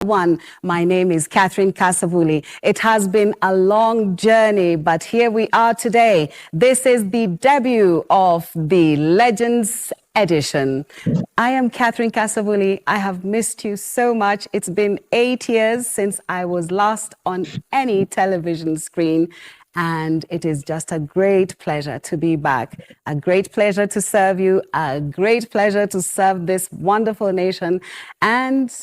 My name is kasavuli. It has been a long journey, but here we are today. This is the debut of the Legends edition. I am kasavuli. I have missed you so much. It's been 8 years since I was last on any television screen. And it is just a great pleasure to be back, a great pleasure to serve you, a great pleasure to serve this wonderful nation. And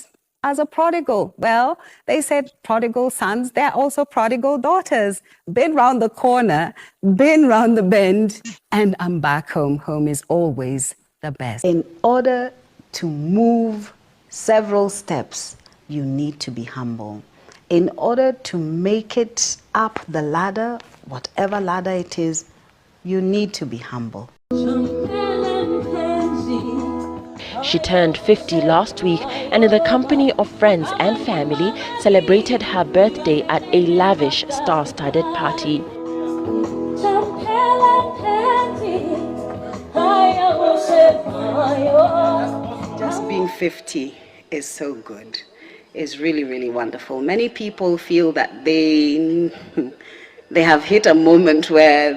as a prodigal, well, they said prodigal sons, they're also prodigal daughters. Been round the corner, been round the bend, and I'm back home. Home is always the best. In order to move several steps, you need to be humble. In order to make it up the ladder, whatever ladder it is, you need to be humble. She turned 50 last week and in the company of friends and family celebrated her birthday at a lavish star-studded party. Just being 50 is so good. It's really, really wonderful. Many people feel that they have hit a moment where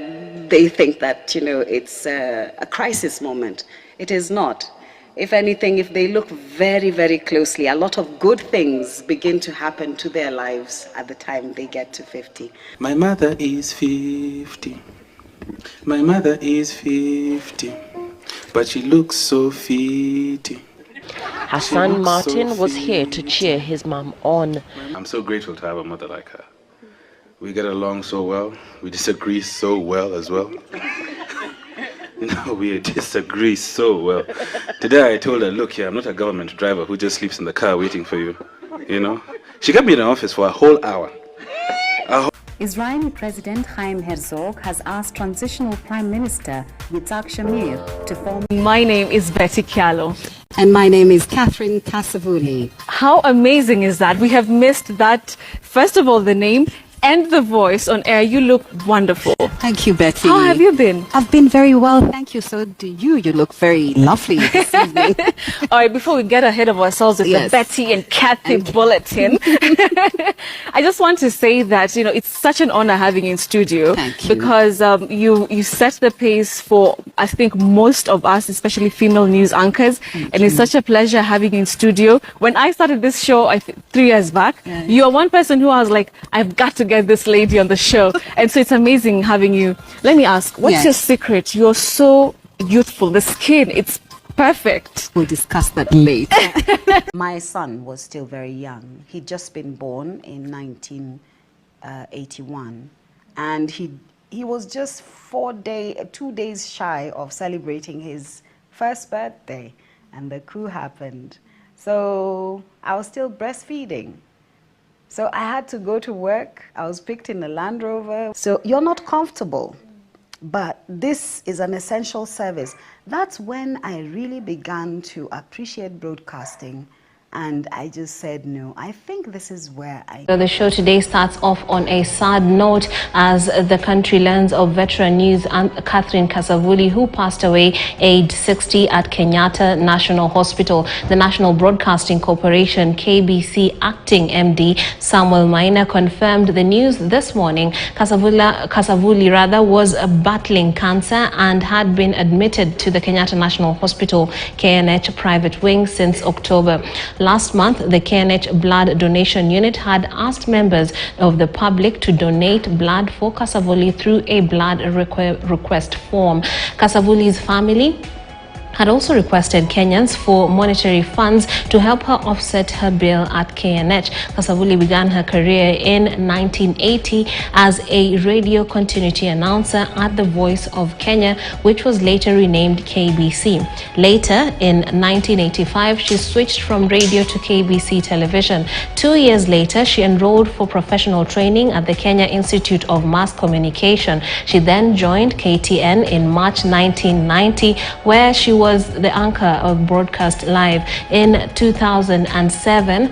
they think that, it's a crisis moment. It is not. If anything, if they look very, very closely, a lot of good things begin to happen to their lives at the time they get to 50. My mother is 50. My mother is 50. But she looks so fit. Her son Martin was here to cheer his mom on. I'm so grateful to have a mother like her. We get along so well. We disagree so well as well. We disagree so well. Today I told her, look here, I'm not a government driver who just sleeps in the car waiting for you. She kept me in the office for a whole hour. Israeli President Chaim Herzog has asked Transitional Prime Minister Yitzhak Shamir to form... My name is Betty Kialo. And my name is kasavuli. How amazing is that? We have missed that, first of all, the name and the voice on air. You look wonderful. Thank you, Betty. How have you been? I've been very well, thank you. So do you. You look very lovely this evening. All right, before we get ahead of ourselves with the Betty and Kathy bulletin, I just want to say that, it's such an honor having you in studio. Thank you. Because you set the pace for, I think, most of us, especially female news anchors. And it's such a pleasure having you in studio. When I started this show, 3 years back, you are one person who I was like, I've got to get this lady on the show. And so it's amazing having you. Let me ask, what's your secret? You're so youthful. The skin, it's perfect. We'll discuss that later. My son was still very young. He'd just been born in 1981. And he was just 2 days shy of celebrating his first birthday. And the coup happened. So I was still breastfeeding. So I had to go to work. I was picked in a Land Rover. So you're not comfortable, but this is an essential service. That's when I really began to appreciate broadcasting. And I just said, no, I think this is where I... So the show today starts off on a sad note as the country learns of veteran news and Catherine Kasavuli, who passed away aged 60 at Kenyatta National Hospital. The National Broadcasting Corporation, KBC acting MD Samuel Maina confirmed the news this morning. Kasavuli was battling cancer and had been admitted to the Kenyatta National Hospital KNH private wing since October. Last month, the KNH blood donation unit had asked members of the public to donate blood for Kasavuli through a blood request form. Kasavuli's family had also requested Kenyans for monetary funds to help her offset her bill at KNH. Kasavuli began her career in 1980 as a radio continuity announcer at the Voice of Kenya, which was later renamed KBC. Later, in 1985, she switched from radio to KBC television. 2 years later, she enrolled for professional training at the Kenya Institute of Mass Communication. She then joined KTN in March 1990, where she was the anchor of Broadcast Live. In 2007,